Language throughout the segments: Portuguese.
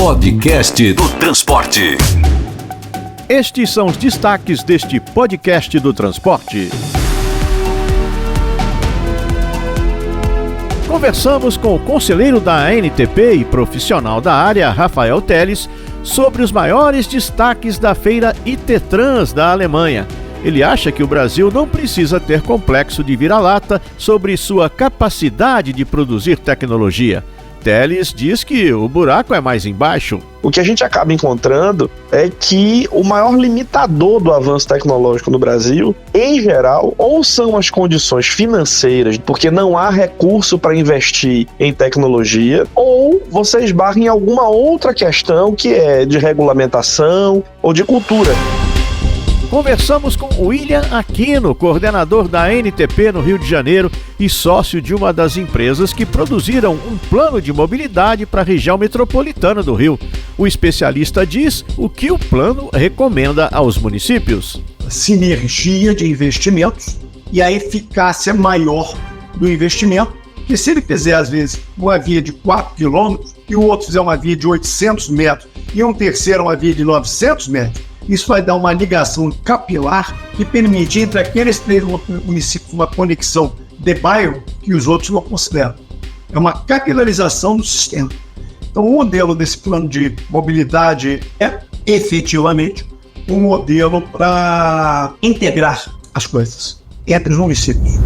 Podcast do Transporte. Estes são os destaques deste podcast do Transporte. Conversamos com o conselheiro da ANTP e profissional da área, Rafael Teles, sobre os maiores destaques da feira IT-Trans da Alemanha. Ele acha que o Brasil não precisa ter complexo de vira-lata sobre sua capacidade de produzir tecnologia. Teles diz que o buraco é mais embaixo. O que a gente acaba encontrando é que o maior limitador do avanço tecnológico no Brasil, em geral, ou são as condições financeiras, porque não há recurso para investir em tecnologia, ou você esbarra em alguma outra questão que é de regulamentação ou de cultura. Conversamos com William Aquino, coordenador da ANTP no Rio de Janeiro e sócio de uma das empresas que produziram um plano de mobilidade para a região metropolitana do Rio. O especialista diz o que o plano recomenda aos municípios. Sinergia de investimentos e a eficácia maior do investimento, que se ele fizer, às vezes, uma via de 4 quilômetros e o outro fizer uma via de 800 metros e um terceiro uma via de 900 metros, isso vai dar uma ligação capilar que permite entre aqueles 3 municípios uma conexão de bairro que os outros não consideram. É uma capilarização do sistema. Então, o modelo desse plano de mobilidade é efetivamente um modelo para integrar as coisas entre os municípios.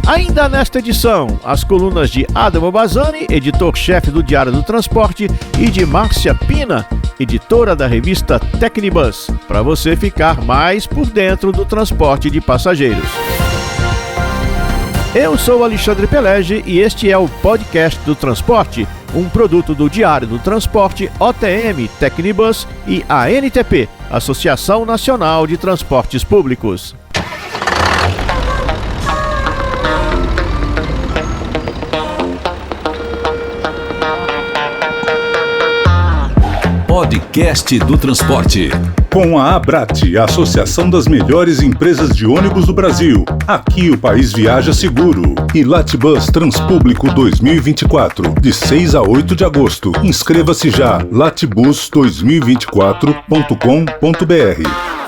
Ainda nesta edição, as colunas de Adamo Bazzani, editor-chefe do Diário do Transporte, e de Márcia Pina, editora da revista Tecnibus, para você ficar mais por dentro do transporte de passageiros. Eu sou Alexandre Pelege e este é o podcast do Transporte, um produto do Diário do Transporte, OTM, Tecnibus e ANTP, Associação Nacional de Transportes Públicos. Podcast do Transporte. Com a Abrat, a Associação das Melhores Empresas de Ônibus do Brasil. Aqui o país viaja seguro. E Latibus Transpúblico 2024, de 6 a 8 de agosto. Inscreva-se já, latibus2024.com.br.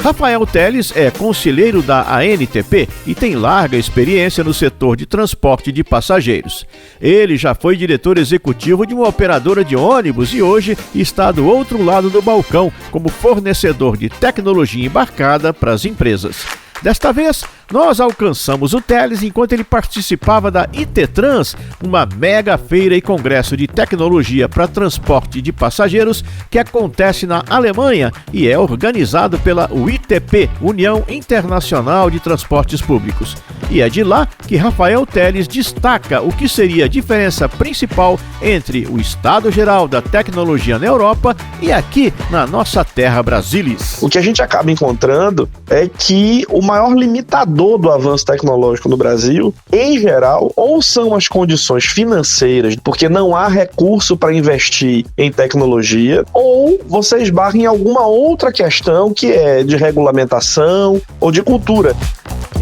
Rafael Teles é conselheiro da ANTP e tem larga experiência no setor de transporte de passageiros. Ele já foi diretor executivo de uma operadora de ônibus e hoje está do outro lado do balcão como fornecedor de tecnologia embarcada para as empresas. Desta vez, nós alcançamos o Teles enquanto ele participava da IT-Trans, uma mega feira e congresso de tecnologia para transporte de passageiros que acontece na Alemanha e é organizado pela UITP, União Internacional de Transportes Públicos. E é de lá que Rafael Teles destaca o que seria a diferença principal entre o estado geral da tecnologia na Europa e aqui na nossa terra Brasilis. O que a gente acaba encontrando é que o maior limitador do avanço tecnológico no Brasil, em geral, ou são as condições financeiras, porque não há recurso para investir em tecnologia, ou você esbarra em alguma outra questão que é de regulamentação ou de cultura.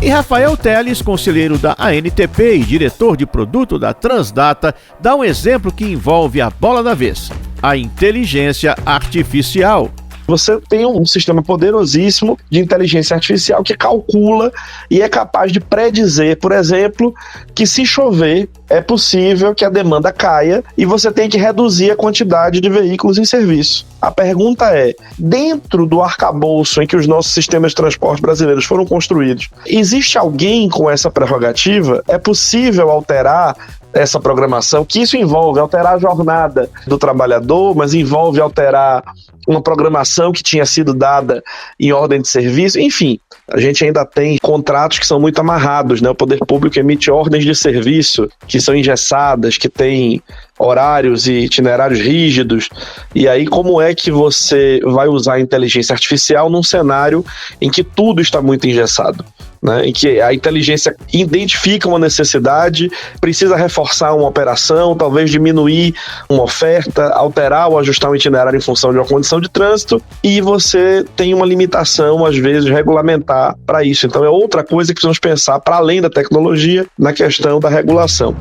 E Rafael Teles, conselheiro da ANTP e diretor de produto da Transdata, dá um exemplo que envolve a bola da vez: a inteligência artificial. Você tem um sistema poderosíssimo de inteligência artificial que calcula e é capaz de predizer, por exemplo, que se chover é possível que a demanda caia e você tem que reduzir a quantidade de veículos em serviço. A pergunta é, dentro do arcabouço em que os nossos sistemas de transporte brasileiros foram construídos, existe alguém com essa prerrogativa? É possível alterar essa programação? Que isso envolve alterar a jornada do trabalhador, mas envolve alterar uma programação que tinha sido dada em ordem de serviço, enfim, a gente ainda tem contratos que são muito amarrados, né? O poder público emite ordens de serviço que são engessadas, que têm horários e itinerários rígidos, e aí como é que você vai usar a inteligência artificial num cenário em que tudo está muito engessado? Né, em que a inteligência identifica uma necessidade, precisa reforçar uma operação, talvez diminuir uma oferta, alterar ou ajustar um itinerário em função de uma condição de trânsito, e você tem uma limitação, às vezes, regulamentar para isso. Então é outra coisa que precisamos pensar, para além da tecnologia, na questão da regulação.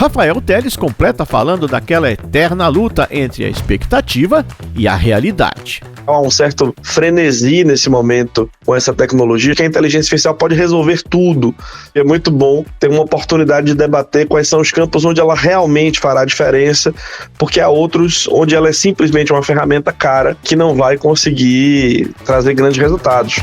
Rafael Teles completa falando daquela eterna luta entre a expectativa e a realidade. Há um certo frenesi nesse momento com essa tecnologia, que a inteligência artificial pode resolver tudo. E é muito bom ter uma oportunidade de debater quais são os campos onde ela realmente fará a diferença, porque há outros onde ela é simplesmente uma ferramenta cara que não vai conseguir trazer grandes resultados.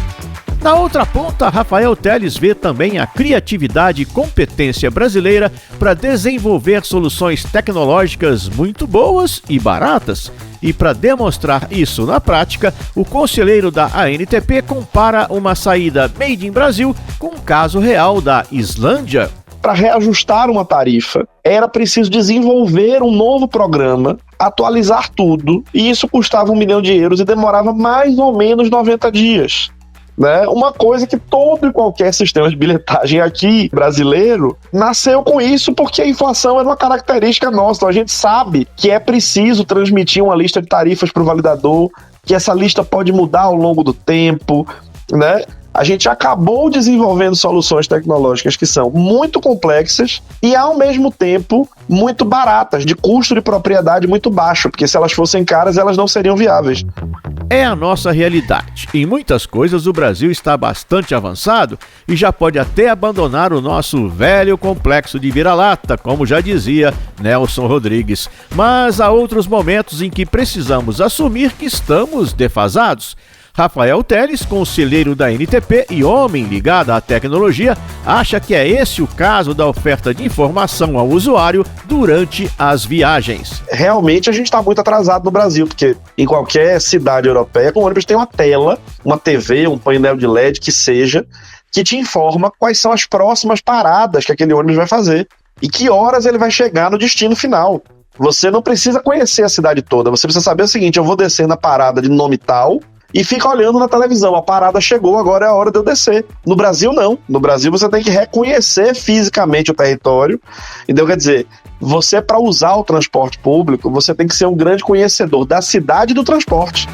Na outra ponta, Rafael Teles vê também a criatividade e competência brasileira para desenvolver soluções tecnológicas muito boas e baratas. E para demonstrar isso na prática, o conselheiro da ANTP compara uma saída made in Brasil com um caso real da Islândia. Para reajustar uma tarifa, era preciso desenvolver um novo programa, atualizar tudo, e isso custava €1 milhão e demorava mais ou menos 90 dias. Né? Uma coisa que todo e qualquer sistema de bilhetagem aqui brasileiro nasceu com isso, porque a inflação era uma característica nossa. Então a gente sabe que é preciso transmitir uma lista de tarifas para o validador, que essa lista pode mudar ao longo do tempo, né? A gente acabou desenvolvendo soluções tecnológicas que são muito complexas e, ao mesmo tempo, muito baratas, de custo de propriedade muito baixo, porque se elas fossem caras, elas não seriam viáveis. É a nossa realidade. Em muitas coisas, o Brasil está bastante avançado e já pode até abandonar o nosso velho complexo de vira-lata, como já dizia Nelson Rodrigues. Mas há outros momentos em que precisamos assumir que estamos defasados. Rafael Teles, conselheiro da ANTP e homem ligado à tecnologia, acha que é esse o caso da oferta de informação ao usuário durante as viagens. Realmente a gente está muito atrasado no Brasil, porque em qualquer cidade europeia, o ônibus tem uma tela, uma TV, um painel de LED que seja, que te informa quais são as próximas paradas que aquele ônibus vai fazer e que horas ele vai chegar no destino final. Você não precisa conhecer a cidade toda, você precisa saber o seguinte: eu vou descer na parada de nome tal, e fica olhando na televisão, a parada chegou, agora é a hora de eu descer. No Brasil, não. No Brasil, você tem que reconhecer fisicamente o território. Então, quer dizer, você, para usar o transporte público, você tem que ser um grande conhecedor da cidade e do transporte.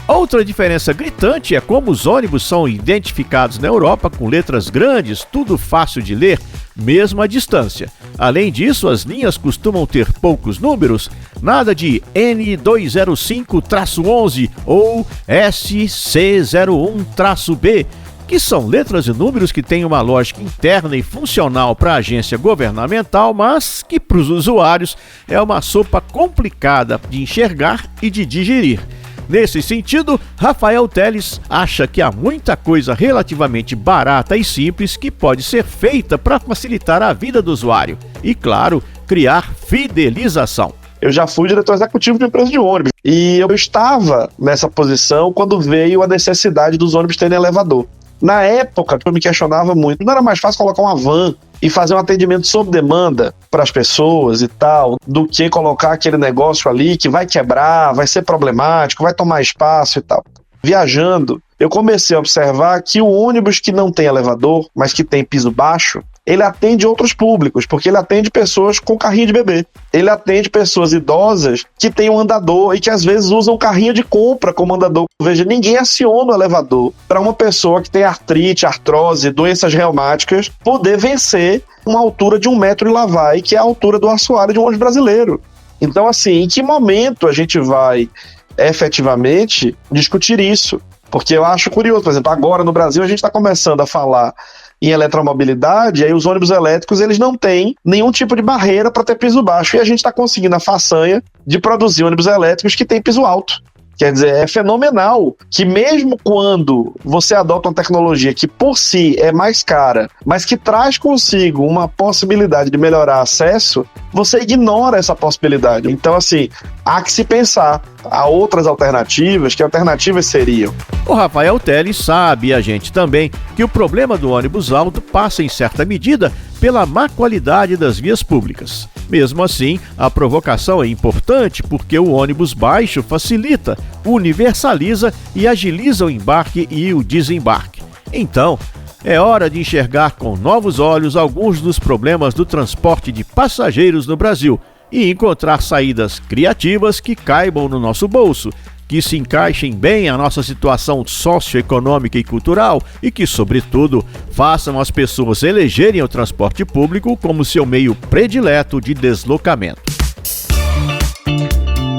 Outra diferença gritante é como os ônibus são identificados na Europa com letras grandes, tudo fácil de ler, mesmo à distância. Além disso, as linhas costumam ter poucos números, nada de N205-11 ou SC01-B, que são letras e números que têm uma lógica interna e funcional para a agência governamental, mas que para os usuários é uma sopa complicada de enxergar e de digerir. Nesse sentido, Rafael Teles acha que há muita coisa relativamente barata e simples que pode ser feita para facilitar a vida do usuário e, claro, criar fidelização. Eu já fui diretor executivo de uma empresa de ônibus e eu estava nessa posição quando veio a necessidade dos ônibus terem elevador. Na época, eu me questionava muito, não era mais fácil colocar uma van e fazer um atendimento sob demanda para as pessoas e tal, do que colocar aquele negócio ali que vai quebrar, vai ser problemático, vai tomar espaço e tal. Viajando, eu comecei a observar que o ônibus que não tem elevador, mas que tem piso baixo, ele atende outros públicos, porque ele atende pessoas com carrinho de bebê. Ele atende pessoas idosas que têm um andador e que às vezes usam carrinho de compra como andador. Veja, ninguém aciona o elevador para uma pessoa que tem artrite, artrose, doenças reumáticas, poder vencer uma altura de 1 metro e lá vai, que é a altura do assoalho de um ônibus brasileiro. Então, assim, em que momento a gente vai efetivamente discutir isso? Porque eu acho curioso, por exemplo, agora no Brasil a gente está começando a falar em eletromobilidade, aí os ônibus elétricos eles não têm nenhum tipo de barreira para ter piso baixo, e a gente está conseguindo a façanha de produzir ônibus elétricos que têm piso alto. Quer dizer, é fenomenal que mesmo quando você adota uma tecnologia que por si é mais cara, mas que traz consigo uma possibilidade de melhorar acesso, você ignora essa possibilidade. Então, assim, há que se pensar. Há outras alternativas, que alternativas seriam? O Rafael Teles sabe, e a gente também, que o problema do ônibus alto passa em certa medida pela má qualidade das vias públicas. Mesmo assim, a provocação é importante porque o ônibus baixo facilita, universaliza e agiliza o embarque e o desembarque. Então, é hora de enxergar com novos olhos alguns dos problemas do transporte de passageiros no Brasil e encontrar saídas criativas que caibam no nosso bolso, que se encaixem bem à nossa situação socioeconômica e cultural e que, sobretudo, façam as pessoas elegerem o transporte público como seu meio predileto de deslocamento.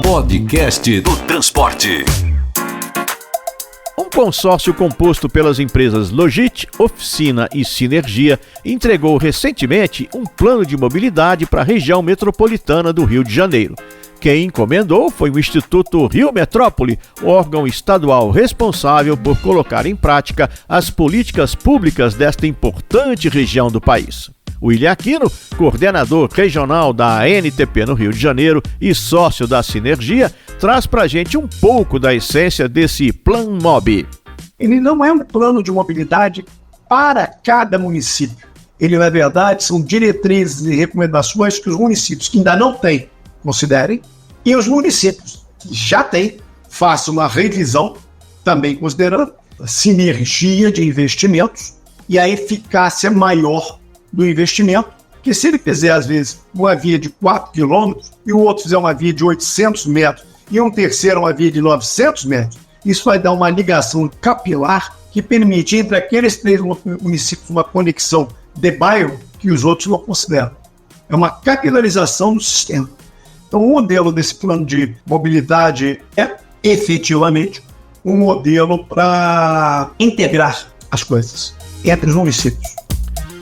Podcast do Transporte. Um consórcio composto pelas empresas Logit, Oficina e Sinergia entregou recentemente um plano de mobilidade para a região metropolitana do Rio de Janeiro. Quem encomendou foi o Instituto Rio Metrópole, órgão estadual responsável por colocar em prática as políticas públicas desta importante região do país. William Aquino, coordenador regional da ANTP no Rio de Janeiro e sócio da Sinergia, traz para a gente um pouco da essência desse Plan Mob. Ele não é um plano de mobilidade para cada município. Ele, na verdade, são diretrizes e recomendações que os municípios que ainda não têm, considerem, e os municípios que já têm, façam uma revisão, também considerando a sinergia de investimentos e a eficácia maior do investimento, que se ele fizer, às vezes, uma via de 4 quilômetros e o outro fizer uma via de 800 metros e um terceiro uma via de 900 metros, isso vai dar uma ligação capilar que permite, entre aqueles 3 municípios, uma conexão de bairro que os outros não consideram. É uma capilarização do sistema. Então, o modelo desse plano de mobilidade é, efetivamente, um modelo para integrar as coisas entre os municípios.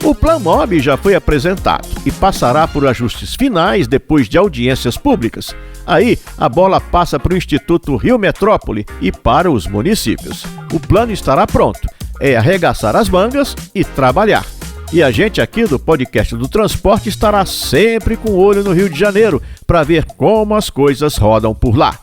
O Plan Mob já foi apresentado e passará por ajustes finais depois de audiências públicas. Aí, a bola passa para o Instituto Rio Metrópole e para os municípios. O plano estará pronto. É arregaçar as mangas e trabalhar. E a gente aqui do Podcast do Transporte estará sempre com o olho no Rio de Janeiro para ver como as coisas rodam por lá.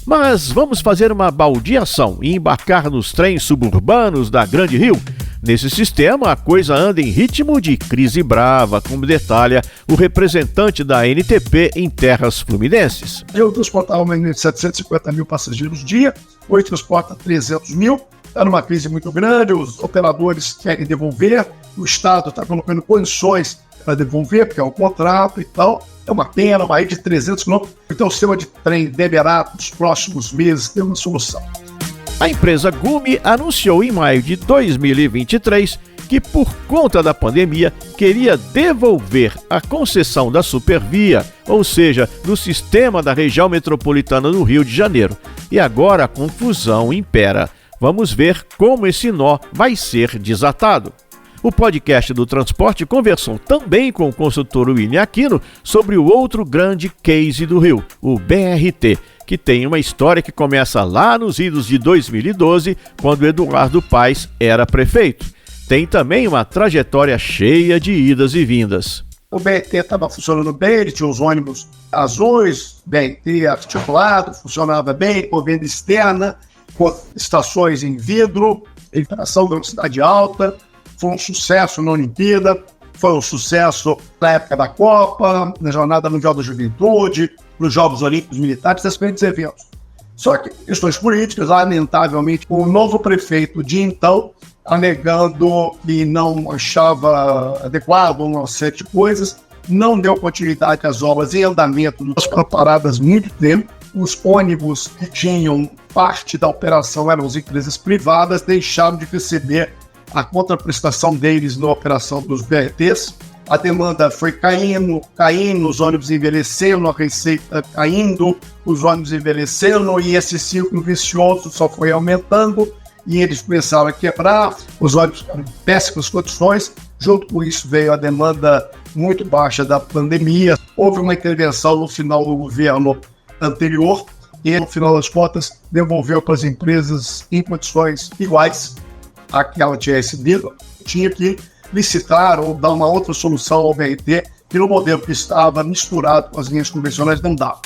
Mas vamos fazer uma baldeação e embarcar nos trens suburbanos da Grande Rio. Nesse sistema, a coisa anda em ritmo de crise brava, como detalha o representante da ANTP em terras fluminenses. Eu transportava uma de 750 mil passageiros dia, hoje transporta 300 mil, está numa crise muito grande, os operadores querem devolver, o Estado está colocando condições para devolver, porque é um contrato e tal. É uma pena, uma rede de 300 quilômetros, então o sistema de trem deverá, nos próximos meses, ter uma solução. A empresa Gumi anunciou em maio de 2023 que, por conta da pandemia, queria devolver a concessão da Supervia, ou seja, do sistema da região metropolitana do Rio de Janeiro. E agora a confusão impera. Vamos ver como esse nó vai ser desatado. O Podcast do Transporte conversou também com o consultor William Aquino sobre o outro grande case do Rio, o BRT, que tem uma história que começa lá nos idos de 2012, quando Eduardo Paes era prefeito. Tem também uma trajetória cheia de idas e vindas. O BRT estava funcionando bem, ele tinha os ônibus azuis, BRT articulado, funcionava bem, com venda externa, com estações em vidro, interação de velocidade alta. Foi um sucesso na Olimpíada, foi um sucesso na época da Copa, na Jornada Mundial da Juventude, nos Jogos Olímpicos Militares, esses grandes eventos. Só que questões políticas, lamentavelmente, o novo prefeito de então, alegando que não achava adequado uma série de coisas, não deu continuidade às obras em andamento, nós paradas muito tempo. Os ônibus que tinham parte da operação eram as empresas privadas, deixaram de receber a contraprestação deles na operação dos BRTs. A demanda foi caindo, os ônibus envelhecendo, a receita caindo, os ônibus envelhecendo, e esse ciclo vicioso só foi aumentando, e eles começaram a quebrar, os ônibus ficaram em péssimas condições. Junto com isso veio a demanda muito baixa da pandemia. Houve uma intervenção no final do governo anterior, e no final das contas devolveu para as empresas em condições iguais a que ela tinha recebido. Tinha que licitar ou dar uma outra solução ao BRT, que no modelo que estava misturado com as linhas convencionais não dava.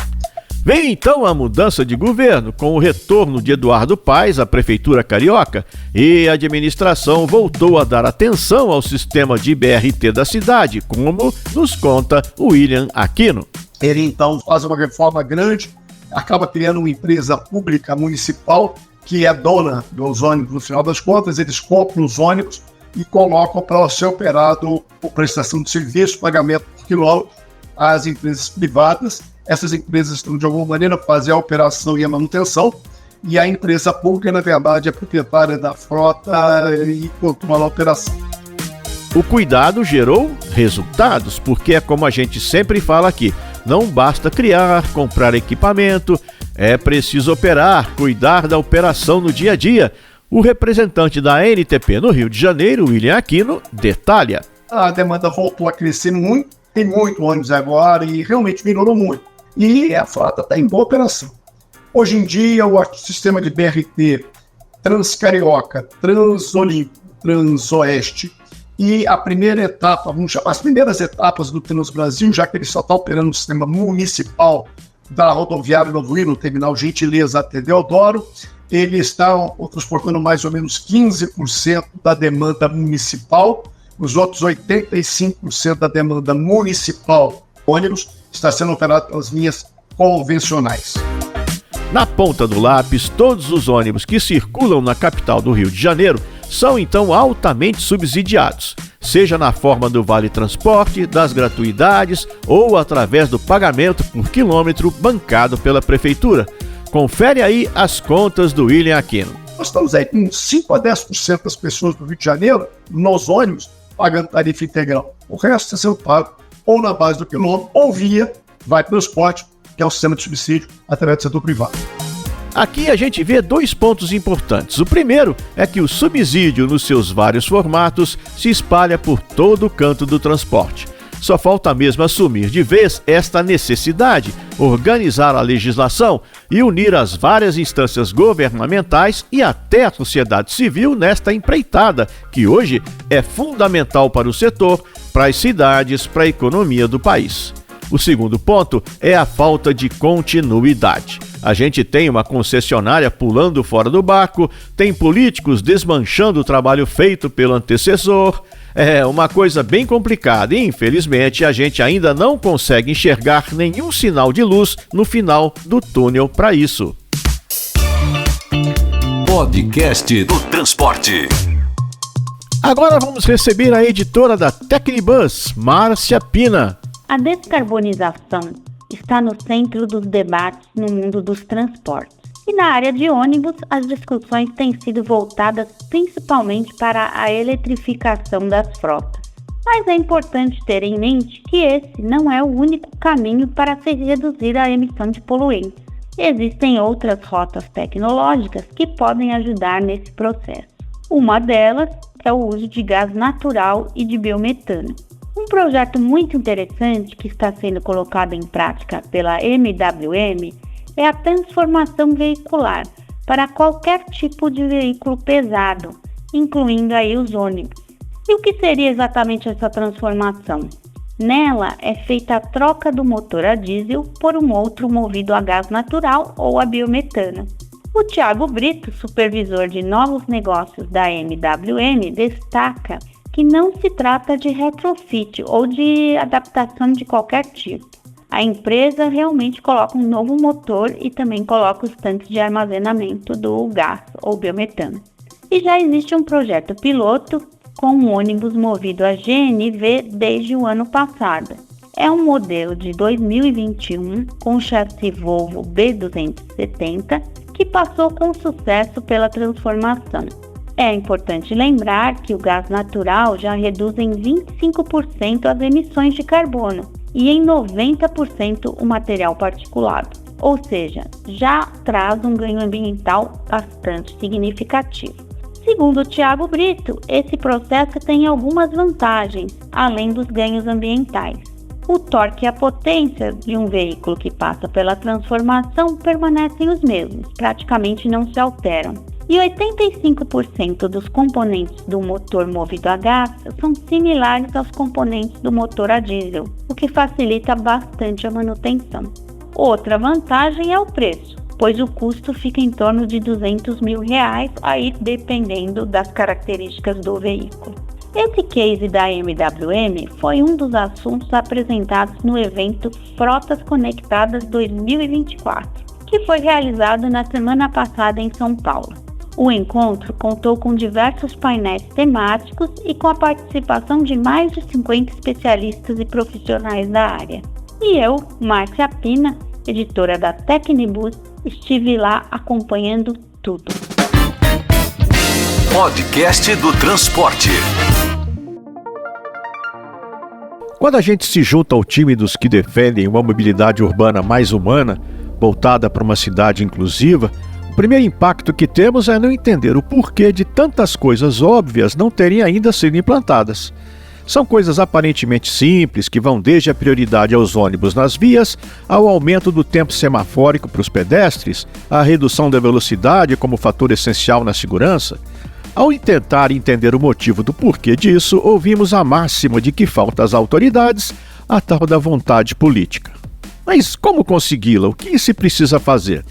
Vem então a mudança de governo, com o retorno de Eduardo Paes à Prefeitura Carioca, e a administração voltou a dar atenção ao sistema de BRT da cidade, como nos conta o William Aquino. Ele então faz uma reforma grande, acaba criando uma empresa pública municipal que é dona dos ônibus. No final das contas, eles compram os ônibus e colocam para ser operado por prestação de serviço, pagamento por quilômetro às empresas privadas. Essas empresas estão, de alguma maneira, fazer a operação e a manutenção. e a empresa pública, na verdade, é proprietária da frota e controla a operação. O cuidado gerou resultados, porque é como a gente sempre fala aqui, não basta criar, comprar equipamento, é preciso operar, cuidar da operação no dia a dia. O representante da ANTP no Rio de Janeiro, William Aquino, detalha. A demanda voltou a crescer muito, tem muito ônibus agora e realmente melhorou muito. E a frota está em boa operação. Hoje em dia, o sistema de BRT Transcarioca, Transolímpico, Transoeste e a primeira etapa, vamos chamar, as primeiras etapas do Transbrasil, já que ele só está operando no sistema municipal da rodoviária Novo Hino, no terminal Gentileza até Deodoro, ele está transportando mais ou menos 15% da demanda municipal, os outros 85% da demanda municipal ônibus está sendo operado pelas linhas convencionais. Na ponta do lápis, todos os ônibus que circulam na capital do Rio de Janeiro são então altamente subsidiados, seja na forma do Vale Transporte, das gratuidades ou através do pagamento por quilômetro bancado pela Prefeitura. Confere aí as contas do William Aquino. Nós estamos aí com 5 a 10% das pessoas do Rio de Janeiro, nos ônibus, pagando tarifa integral. O resto está sendo pago ou na base do quilômetro ou via Vai Transporte, que é o sistema de subsídio através do setor privado. Aqui a gente vê dois pontos importantes. O primeiro é que o subsídio, nos seus vários formatos, se espalha por todo o canto do transporte. Só falta mesmo assumir de vez esta necessidade, organizar a legislação e unir as várias instâncias governamentais e até a sociedade civil nesta empreitada, que hoje é fundamental para o setor, para as cidades, para a economia do país. O segundo ponto é a falta de continuidade. A gente tem uma concessionária pulando fora do barco, tem políticos desmanchando o trabalho feito pelo antecessor. É uma coisa bem complicada e, infelizmente, a gente ainda não consegue enxergar nenhum sinal de luz no final do túnel para isso. Podcast do Transporte. Agora vamos receber a editora da Tecnibus, Márcia Pina. A descarbonização está no centro dos debates no mundo dos transportes. E na área de ônibus, as discussões têm sido voltadas principalmente para a eletrificação das frotas. Mas é importante ter em mente que esse não é o único caminho para se reduzir a emissão de poluentes. Existem outras rotas tecnológicas que podem ajudar nesse processo. Uma delas é o uso de gás natural e de biometano. Um projeto muito interessante que está sendo colocado em prática pela MWM é a transformação veicular para qualquer tipo de veículo pesado, incluindo aí os ônibus. E o que seria exatamente essa transformação? Nela é feita a troca do motor a diesel por um outro movido a gás natural ou a biometano. O Thiago Brito, supervisor de novos negócios da MWM, destaca que não se trata de retrofit ou de adaptação de qualquer tipo. A empresa realmente coloca um novo motor e também coloca os tanques de armazenamento do gás ou biometano. E já existe um projeto piloto com um ônibus movido a GNV desde o ano passado. É um modelo de 2021 com chassi Volvo B270 que passou com sucesso pela transformação. É importante lembrar que o gás natural já reduz em 25% as emissões de carbono e em 90% o material particulado, ou seja, já traz um ganho ambiental bastante significativo. Segundo o Thiago Brito, esse processo tem algumas vantagens, além dos ganhos ambientais. O torque e a potência de um veículo que passa pela transformação permanecem os mesmos, praticamente não se alteram. E 85% dos componentes do motor movido a gás são similares aos componentes do motor a diesel, o que facilita bastante a manutenção. Outra vantagem é o preço, pois o custo fica em torno de R$200 mil, aí dependendo das características do veículo. Esse case da MWM foi um dos assuntos apresentados no evento Frotas Conectadas 2024, que foi realizado na semana passada em São Paulo. O encontro contou com diversos painéis temáticos e com a participação de mais de 50 especialistas e profissionais da área. E eu, Márcia Pina, editora da Tecnibus, estive lá acompanhando tudo. Podcast do Transporte. Quando a gente se junta ao time dos que defendem uma mobilidade urbana mais humana, voltada para uma cidade inclusiva, o primeiro impacto que temos é não entender o porquê de tantas coisas óbvias não terem ainda sido implantadas. São coisas aparentemente simples que vão desde a prioridade aos ônibus nas vias, ao aumento do tempo semafórico para os pedestres, à redução da velocidade como fator essencial na segurança. Ao tentar entender o motivo do porquê disso, ouvimos a máxima de que falta às autoridades a tal da vontade política. Mas como consegui-la? O que se precisa fazer?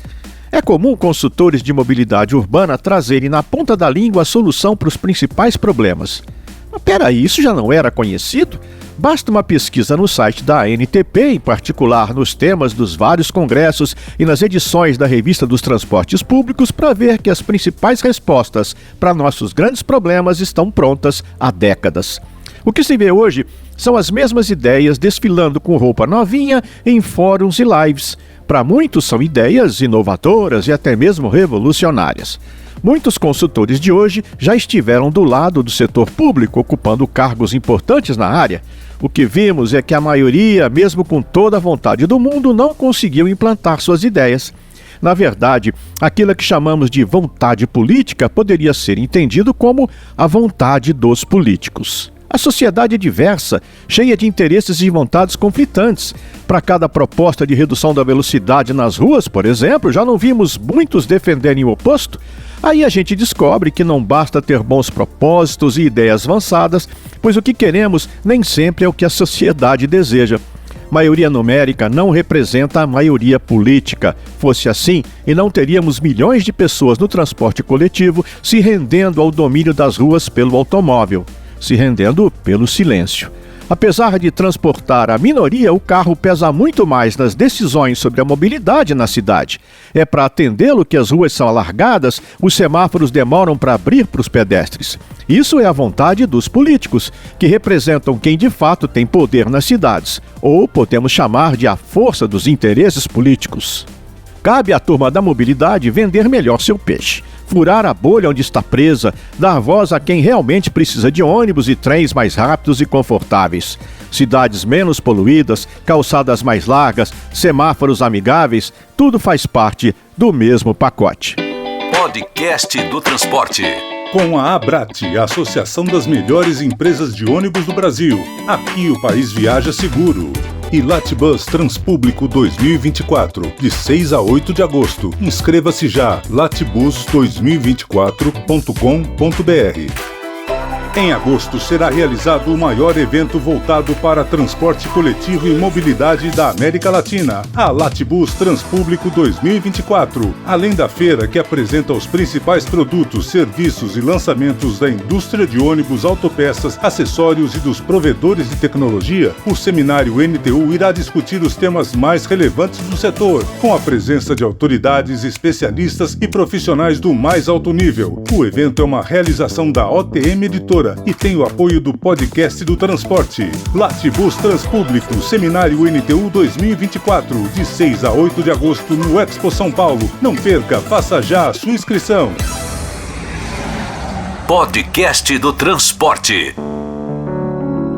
É comum consultores de mobilidade urbana trazerem na ponta da língua a solução para os principais problemas. Mas peraí, isso já não era conhecido? Basta uma pesquisa no site da ANTP, em particular nos temas dos vários congressos e nas edições da Revista dos Transportes Públicos, para ver que as principais respostas para nossos grandes problemas estão prontas há décadas. O que se vê hoje são as mesmas ideias desfilando com roupa novinha em fóruns e lives. Para muitos são ideias inovadoras e até mesmo revolucionárias. Muitos consultores de hoje já estiveram do lado do setor público, ocupando cargos importantes na área. O que vimos é que a maioria, mesmo com toda a vontade do mundo, não conseguiu implantar suas ideias. Na verdade, aquilo que chamamos de vontade política poderia ser entendido como a vontade dos políticos. A sociedade é diversa, cheia de interesses e vontades conflitantes. Para cada proposta de redução da velocidade nas ruas, por exemplo, já não vimos muitos defenderem o oposto? Aí a gente descobre que não basta ter bons propósitos e ideias avançadas, pois o que queremos nem sempre é o que a sociedade deseja. Maioria numérica não representa a maioria política. Fosse assim, e não teríamos milhões de pessoas no transporte coletivo se rendendo ao domínio das ruas pelo automóvel, se rendendo pelo silêncio. Apesar de transportar a minoria, o carro pesa muito mais nas decisões sobre a mobilidade na cidade. É para atendê-lo que as ruas são alargadas, os semáforos demoram para abrir para os pedestres. Isso é a vontade dos políticos, que representam quem de fato tem poder nas cidades, ou podemos chamar de a força dos interesses políticos. Cabe à turma da mobilidade vender melhor seu peixe, furar a bolha onde está presa, dar voz a quem realmente precisa de ônibus e trens mais rápidos e confortáveis. Cidades menos poluídas, calçadas mais largas, semáforos amigáveis, tudo faz parte do mesmo pacote. Podcast do Transporte. Com a Abrat, a Associação das Melhores Empresas de Ônibus do Brasil. Aqui o país viaja seguro. E Latibus Transpúblico 2024, de 6 a 8 de agosto. Inscreva-se já, latibus2024.com.br. Em agosto será realizado o maior evento voltado para transporte coletivo e mobilidade da América Latina, a Latibus Transpúblico 2024. Além da feira que apresenta os principais produtos, serviços e lançamentos da indústria de ônibus, autopeças, acessórios e dos provedores de tecnologia, o seminário NTU irá discutir os temas mais relevantes do setor, com a presença de autoridades, especialistas e profissionais do mais alto nível. O evento é uma realização da OTM Editora e tem o apoio do Podcast do Transporte. Latibus Transpúblico, Seminário NTU 2024, de 6 a 8 de agosto no Expo São Paulo. Não perca, faça já a sua inscrição. Podcast do Transporte.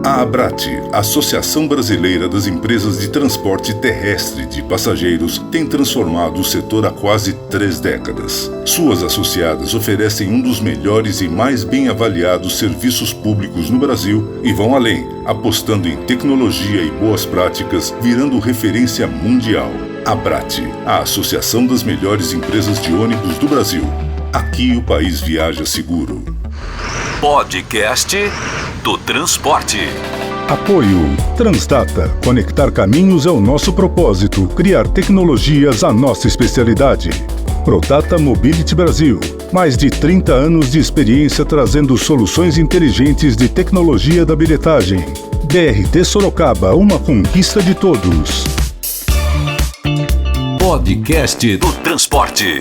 A Abrat, Associação Brasileira das Empresas de Transporte Terrestre de Passageiros, tem transformado o setor há quase 3 décadas. Suas associadas oferecem um dos melhores e mais bem avaliados serviços públicos no Brasil e vão além, apostando em tecnologia e boas práticas, virando referência mundial. Abrat, a Associação das Melhores Empresas de Ônibus do Brasil. Aqui o país viaja seguro. Podcast do Transporte. Apoio Transdata. Conectar caminhos é o nosso propósito. Criar tecnologias a nossa especialidade. Prodata Mobility Brasil. Mais de 30 anos de experiência trazendo soluções inteligentes de tecnologia da bilhetagem. BRT Sorocaba, uma conquista de todos. Podcast do Transporte.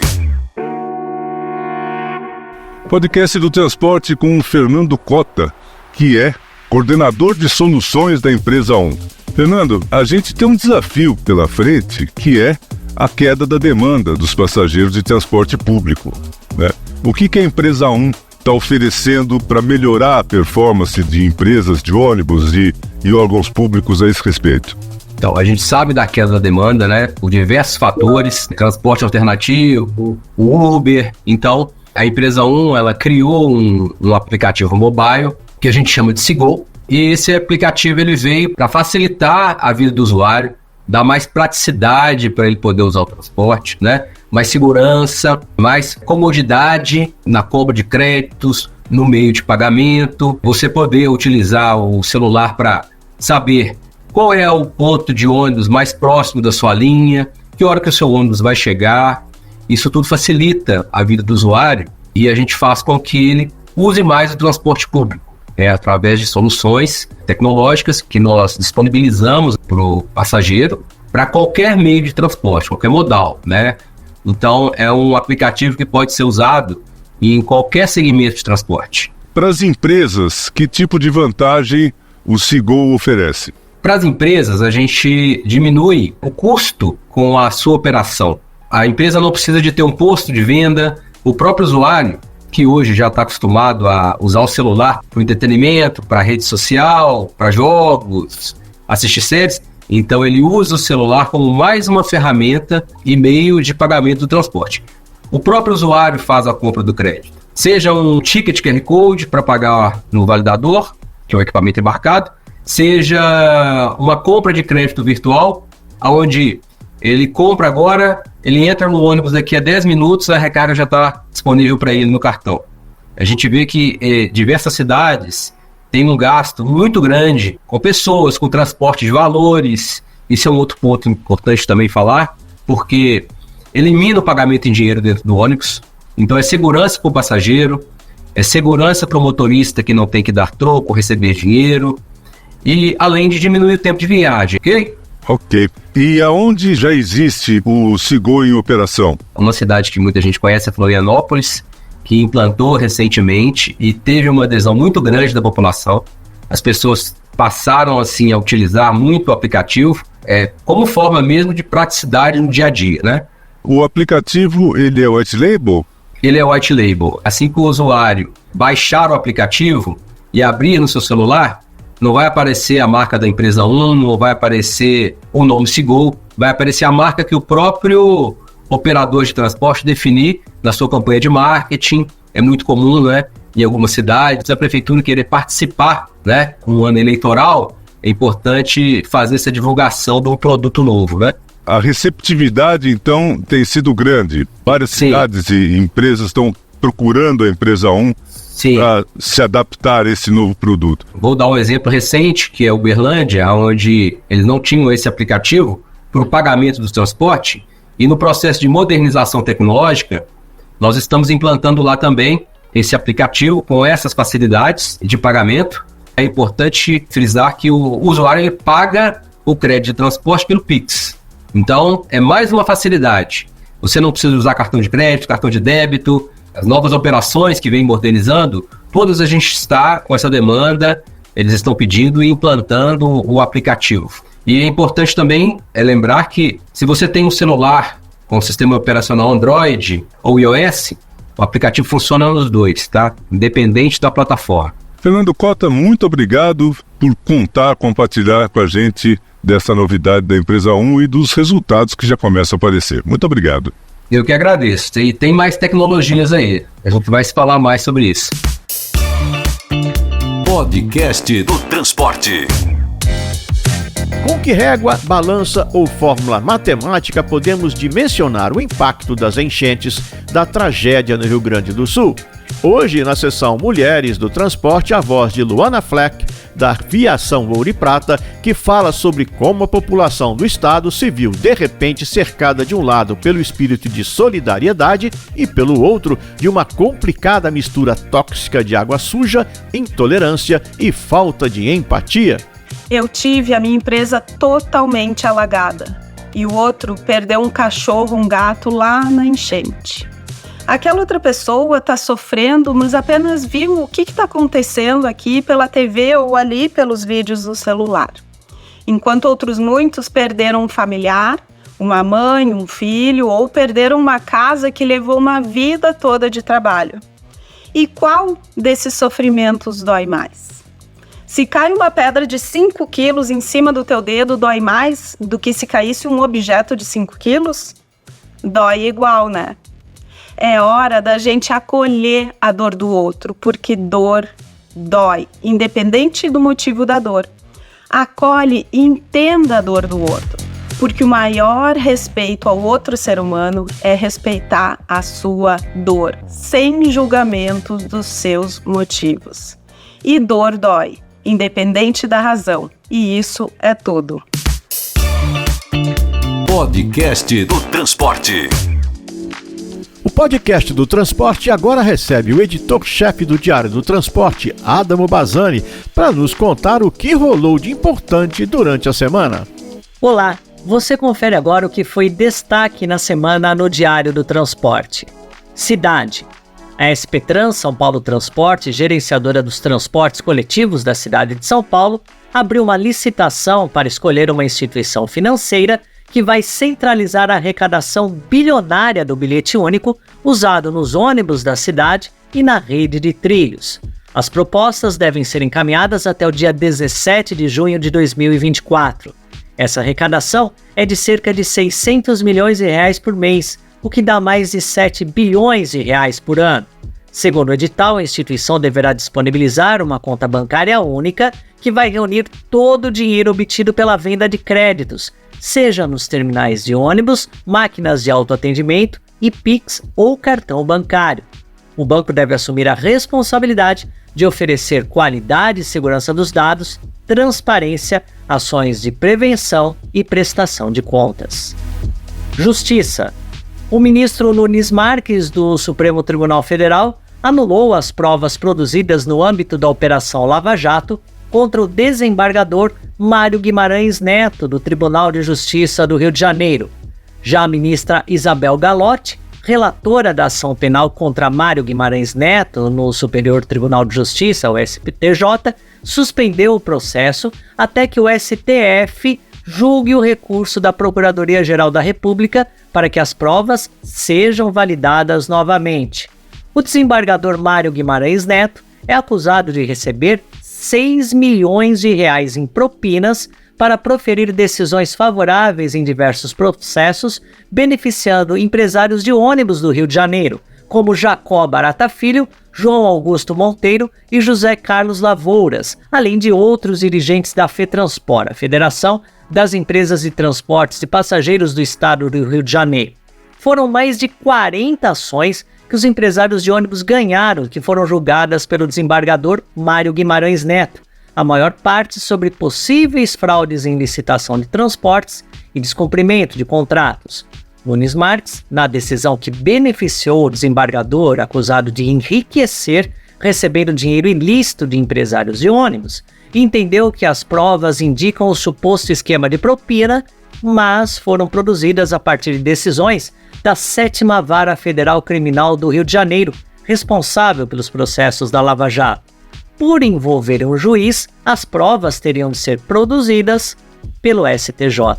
Podcast do Transporte com o Fernando Cota, que é coordenador de soluções da empresa ON. Fernando, a gente tem um desafio pela frente, que é a queda da demanda dos passageiros de transporte público, né? O que a empresa 1 está oferecendo para melhorar a performance de empresas de ônibus e órgãos públicos a esse respeito? Então, a gente sabe da queda da demanda, né? Por diversos fatores, transporte alternativo, o Uber. Então, a empresa 1, ela criou um aplicativo mobile que a gente chama de Seago. E esse aplicativo ele veio para facilitar a vida do usuário, dar mais praticidade para ele poder usar o transporte, né? Mais segurança, mais comodidade na compra de créditos, no meio de pagamento. Você poder utilizar o celular para saber qual é o ponto de ônibus mais próximo da sua linha, que hora que o seu ônibus vai chegar. Isso tudo facilita a vida do usuário e a gente faz com que ele use mais o transporte público. Através de soluções tecnológicas que nós disponibilizamos para o passageiro para qualquer meio de transporte, qualquer modal, né? Então, é um aplicativo que pode ser usado em qualquer segmento de transporte. Para as empresas, que tipo de vantagem o Seago oferece? Para as empresas, a gente diminui o custo com a sua operação. A empresa não precisa de ter um posto de venda, o próprio usuário, que hoje já está acostumado a usar o celular para o entretenimento, para rede social, para jogos, assistir séries. Então ele usa o celular como mais uma ferramenta e meio de pagamento do transporte. O próprio usuário faz a compra do crédito. Seja um ticket QR Code para pagar no validador, que é o equipamento embarcado, seja uma compra de crédito virtual, onde ele compra agora, ele entra no ônibus daqui a 10 minutos, a recarga já está disponível para ele no cartão. A gente vê que diversas cidades têm um gasto muito grande com pessoas, com transporte de valores. Isso é um outro ponto importante também falar, porque elimina o pagamento em dinheiro dentro do ônibus. Então é segurança para o passageiro, é segurança para o motorista que não tem que dar troco, receber dinheiro, e além de diminuir o tempo de viagem, ok? Ok. E aonde já existe o Seago em operação? Uma cidade que muita gente conhece é Florianópolis, que implantou recentemente e teve uma adesão muito grande da população. As pessoas passaram assim a utilizar muito o aplicativo como forma mesmo de praticidade no dia a dia, né? O aplicativo, ele é white label? Ele é white label. Assim que o usuário baixar o aplicativo e abrir no seu celular, não vai aparecer a marca da empresa 1, não vai aparecer o nome Seago, vai aparecer a marca que o próprio operador de transporte definir na sua campanha de marketing. É muito comum, né? Em algumas cidades, a prefeitura querer participar, né? Com o ano eleitoral, é importante fazer essa divulgação de um produto novo, né? A receptividade, então, tem sido grande. Várias cidades e empresas estão procurando a empresa 1 para se adaptar a esse novo produto. Vou dar um exemplo recente, que é Uberlândia, onde eles não tinham esse aplicativo para o pagamento do transporte, e no processo de modernização tecnológica, nós estamos implantando lá também esse aplicativo com essas facilidades de pagamento. É importante frisar que o usuário ele paga o crédito de transporte pelo Pix. Então, é mais uma facilidade. Você não precisa usar cartão de crédito, cartão de débito. As novas operações que vem modernizando, todas a gente está com essa demanda, eles estão pedindo e implantando o aplicativo. E é importante também lembrar que se você tem um celular com sistema operacional Android ou iOS, o aplicativo funciona nos dois, tá? Independente da plataforma. Fernando Cota, muito obrigado por compartilhar com a gente dessa novidade da empresa 1 e dos resultados que já começam a aparecer. Muito obrigado. Eu que agradeço. E tem mais tecnologias aí. A gente vai se falar mais sobre isso. Podcast do Transporte. Com que régua, balança ou fórmula matemática podemos dimensionar o impacto das enchentes da tragédia no Rio Grande do Sul? Hoje, na seção Mulheres do Transporte, a voz de Luana Fleck, da Viação Ouro e Prata, que fala sobre como a população do estado se viu de repente cercada de um lado pelo espírito de solidariedade e pelo outro de uma complicada mistura tóxica de água suja, intolerância e falta de empatia. Eu tive a minha empresa totalmente alagada e o outro perdeu um cachorro, um gato lá na enchente. Aquela outra pessoa está sofrendo, mas apenas viu o que está acontecendo aqui pela TV ou ali pelos vídeos do celular. Enquanto outros muitos perderam um familiar, uma mãe, um filho, ou perderam uma casa que levou uma vida toda de trabalho. E qual desses sofrimentos dói mais? Se cai uma pedra de 5 quilos em cima do teu dedo, dói mais do que se caísse um objeto de 5 quilos? Dói igual, né? É hora da gente acolher a dor do outro, porque dor dói, independente do motivo da dor. Acolhe e entenda a dor do outro, porque o maior respeito ao outro ser humano é respeitar a sua dor, sem julgamento dos seus motivos. E dor dói, independente da razão, e isso é tudo. Podcast do Transporte. O podcast do Transporte agora recebe o editor-chefe do Diário do Transporte, Adamo Bazzani, para nos contar o que rolou de importante durante a semana. Olá, você confere agora o que foi destaque na semana no Diário do Transporte. Cidade. A SP Trans São Paulo Transporte, gerenciadora dos transportes coletivos da cidade de São Paulo, abriu uma licitação para escolher uma instituição financeira que vai centralizar a arrecadação bilionária do bilhete único usado nos ônibus da cidade e na rede de trilhos. As propostas devem ser encaminhadas até o dia 17 de junho de 2024. Essa arrecadação é de cerca de 600 milhões de reais por mês, o que dá mais de 7 bilhões de reais por ano. Segundo o edital, a instituição deverá disponibilizar uma conta bancária única que vai reunir todo o dinheiro obtido pela venda de créditos, seja nos terminais de ônibus, máquinas de autoatendimento e Pix ou cartão bancário. O banco deve assumir a responsabilidade de oferecer qualidade e segurança dos dados, transparência, ações de prevenção e prestação de contas. Justiça. O ministro Nunes Marques, do Supremo Tribunal Federal, anulou as provas produzidas no âmbito da Operação Lava Jato contra o desembargador Mário Guimarães Neto, do Tribunal de Justiça do Rio de Janeiro. Já a ministra Isabel Galotti, relatora da ação penal contra Mário Guimarães Neto no Superior Tribunal de Justiça, o STJ, suspendeu o processo até que o STF julgue o recurso da Procuradoria-Geral da República para que as provas sejam validadas novamente. O desembargador Mário Guimarães Neto é acusado de receber 6 milhões de reais em propinas para proferir decisões favoráveis em diversos processos, beneficiando empresários de ônibus do Rio de Janeiro, como Jacó Barata Filho, João Augusto Monteiro e José Carlos Lavouras, além de outros dirigentes da FETransport, a Federação das Empresas de Transportes de Passageiros do Estado do Rio de Janeiro. Foram mais de 40 ações que os empresários de ônibus ganharam, que foram julgadas pelo desembargador Mário Guimarães Neto, a maior parte sobre possíveis fraudes em licitação de transportes e descumprimento de contratos. Nunes Marques, na decisão que beneficiou o desembargador acusado de enriquecer recebendo dinheiro ilícito de empresários de ônibus, entendeu que as provas indicam o suposto esquema de propina, mas foram produzidas a partir de decisões da 7ª Vara Federal Criminal do Rio de Janeiro, responsável pelos processos da Lava Jato. Por envolverem um juiz, as provas teriam de ser produzidas pelo STJ.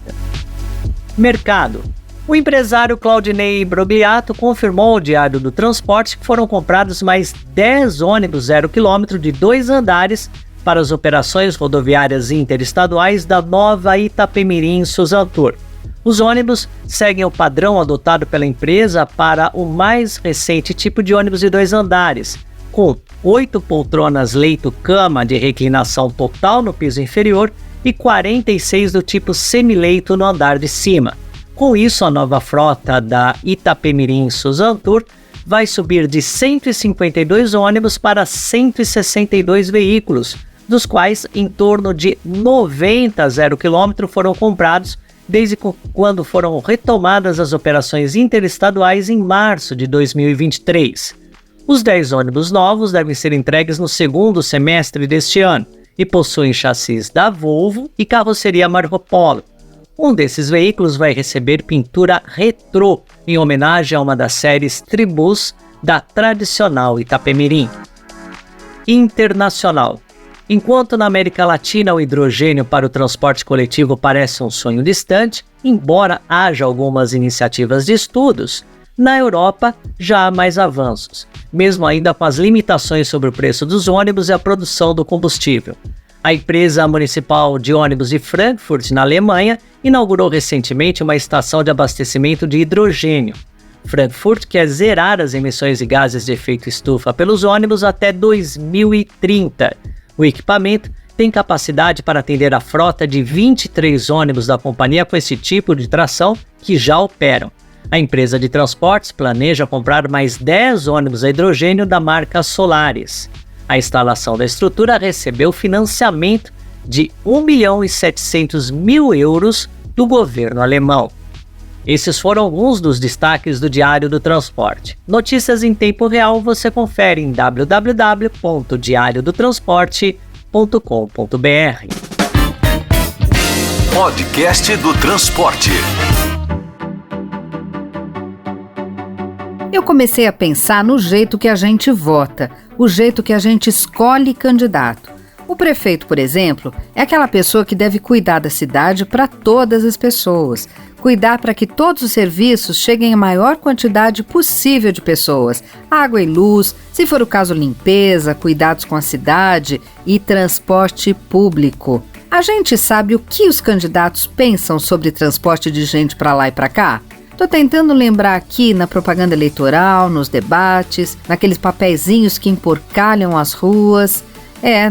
Mercado. O empresário Claudinei Brogliato confirmou ao Diário do Transporte que foram comprados mais 10 ônibus 0 km de 2 andares para as operações rodoviárias interestaduais da nova Itapemirim-Suzantur. Os ônibus seguem o padrão adotado pela empresa para o mais recente tipo de ônibus de 2 andares, com 8 poltronas leito-cama de reclinação total no piso inferior e 46 do tipo semileito no andar de cima. Com isso, a nova frota da Itapemirim-Suzantur vai subir de 152 ônibus para 162 veículos, dos quais em torno de 90 0 km foram comprados desde quando foram retomadas as operações interestaduais em março de 2023. Os 10 ônibus novos devem ser entregues no segundo semestre deste ano e possuem chassis da Volvo e carroceria Marco Polo. Um desses veículos vai receber pintura retrô, em homenagem a uma das séries Tribus da tradicional Itapemirim. Internacional. Enquanto na América Latina o hidrogênio para o transporte coletivo parece um sonho distante, embora haja algumas iniciativas de estudos, na Europa já há mais avanços, mesmo ainda com as limitações sobre o preço dos ônibus e a produção do combustível. A empresa municipal de ônibus de Frankfurt, na Alemanha, inaugurou recentemente uma estação de abastecimento de hidrogênio. Frankfurt quer zerar as emissões de gases de efeito estufa pelos ônibus até 2030. O equipamento tem capacidade para atender a frota de 23 ônibus da companhia com esse tipo de tração que já operam. A empresa de transportes planeja comprar mais 10 ônibus a hidrogênio da marca Solaris. A instalação da estrutura recebeu financiamento de 1.700.000 euros do governo alemão. Esses foram alguns dos destaques do Diário do Transporte. Notícias em tempo real você confere em www.diariodotransporte.com.br. Podcast do Transporte. Eu comecei a pensar no jeito que a gente vota, o jeito que a gente escolhe candidato. O prefeito, por exemplo, é aquela pessoa que deve cuidar da cidade para todas as pessoas, cuidar para que todos os serviços cheguem à maior quantidade possível de pessoas, água e luz, se for o caso limpeza, cuidados com a cidade e transporte público. A gente sabe o que os candidatos pensam sobre transporte de gente para lá e para cá? Tô tentando lembrar aqui na propaganda eleitoral, nos debates, naqueles papeizinhos que emporcalham as ruas.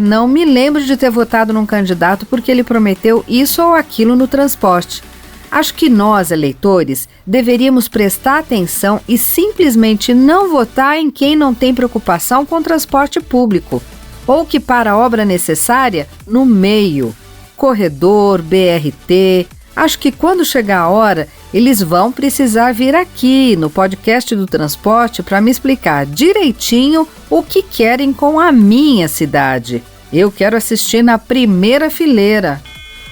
Não me lembro de ter votado num candidato porque ele prometeu isso ou aquilo no transporte. Acho que nós, eleitores, deveríamos prestar atenção e simplesmente não votar em quem não tem preocupação com o transporte público, ou que para a obra necessária, no meio. Corredor, BRT. Acho que quando chegar a hora, eles vão precisar vir aqui no podcast do transporte para me explicar direitinho o que querem com a minha cidade. Eu quero assistir na primeira fileira.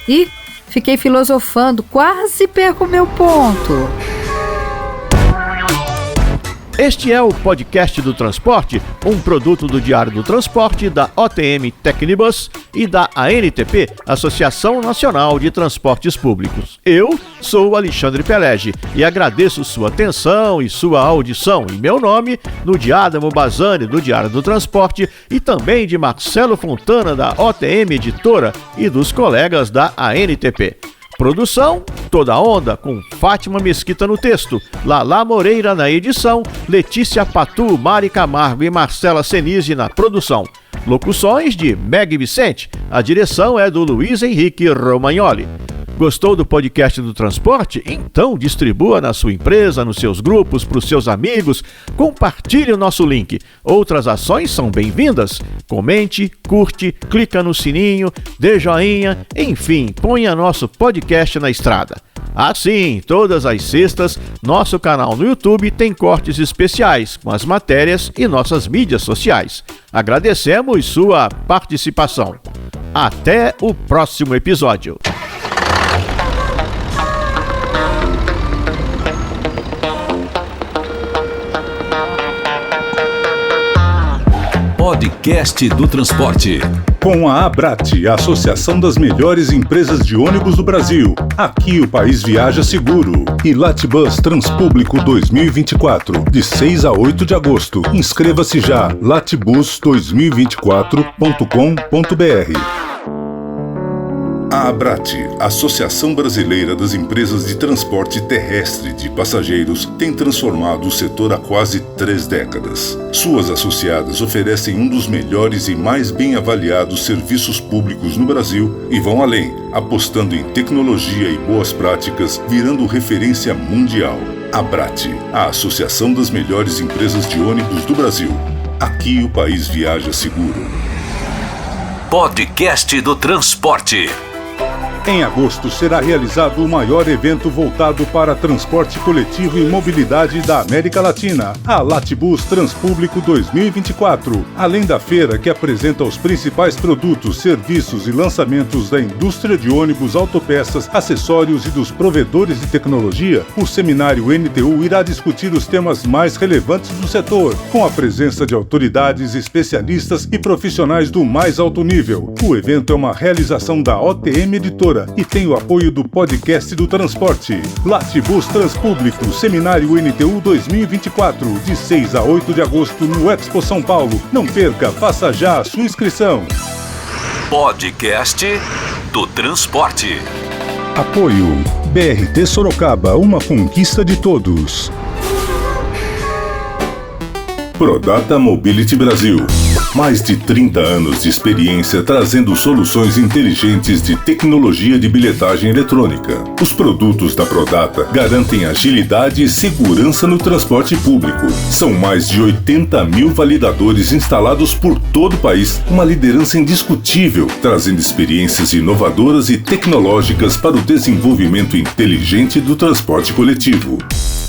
E fiquei filosofando, quase perco meu ponto. Este é o Podcast do Transporte, um produto do Diário do Transporte, da OTM Tecnibus e da ANTP, Associação Nacional de Transportes Públicos. Eu sou Alexandre Pelegi e agradeço sua atenção e sua audição em meu nome, no de Adamo Bazani, do Diário do Transporte, e também de Marcelo Fontana, da OTM Editora, e dos colegas da ANTP. Produção, Toda Onda, com Fátima Mesquita no texto, Lala Moreira na edição, Letícia Patu, Mari Camargo e Marcela Senise na produção. Locuções de Meg Vicente, a direção é do Luiz Henrique Romagnoli. Gostou do podcast do transporte? Então distribua na sua empresa, nos seus grupos, para os seus amigos, compartilhe o nosso link. Outras ações são bem-vindas. Comente, curte, clica no sininho, dê joinha, enfim, ponha nosso podcast na estrada. Assim, todas as sextas, nosso canal no YouTube tem cortes especiais com as matérias e nossas mídias sociais. Agradecemos sua participação. Até o próximo episódio. Podcast do Transporte. Com a Abrat, a Associação das Melhores Empresas de Ônibus do Brasil. Aqui o país viaja seguro. E Latibus Transpúblico 2024, de 6 a 8 de agosto. Inscreva-se já, latibus2024.com.br. A Abrat, Associação Brasileira das Empresas de Transporte Terrestre de Passageiros, tem transformado o setor há quase 3 décadas. Suas associadas oferecem um dos melhores e mais bem avaliados serviços públicos no Brasil e vão além, apostando em tecnologia e boas práticas, virando referência mundial. Abrat, a Associação das Melhores Empresas de Ônibus do Brasil. Aqui o país viaja seguro. Podcast do Transporte. Em agosto será realizado o maior evento voltado para transporte coletivo e mobilidade da América Latina, a Latibus Transpúblico 2024. Além da feira que apresenta os principais produtos, serviços e lançamentos da indústria de ônibus, autopeças, acessórios e dos provedores de tecnologia, o seminário NTU irá discutir os temas mais relevantes do setor, com a presença de autoridades, especialistas e profissionais do mais alto nível. O evento é uma realização da OTM Editora e tem o apoio do podcast do transporte. Latibus Transpúblico, Seminário NTU 2024, de 6 a 8 de agosto no Expo São Paulo. Não perca, faça já a sua inscrição. Podcast do Transporte. Apoio BRT Sorocaba, uma conquista de todos. Prodata Mobility Brasil. Mais de 30 anos de experiência trazendo soluções inteligentes de tecnologia de bilhetagem eletrônica. Os produtos da Prodata garantem agilidade e segurança no transporte público. São mais de 80 mil validadores instalados por todo o país, uma liderança indiscutível, trazendo experiências inovadoras e tecnológicas para o desenvolvimento inteligente do transporte coletivo.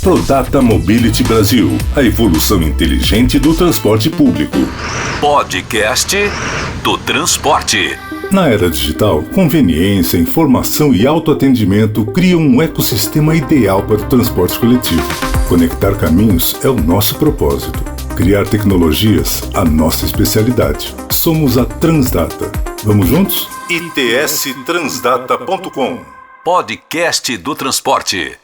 Prodata Mobility Brasil, a evolução inteligente do transporte público. Podcast do Transporte. Na era digital, conveniência, informação e autoatendimento criam um ecossistema ideal para o transporte coletivo. Conectar caminhos é o nosso propósito. Criar tecnologias, a nossa especialidade. Somos a Transdata. Vamos juntos? itstransdata.com. Podcast do Transporte.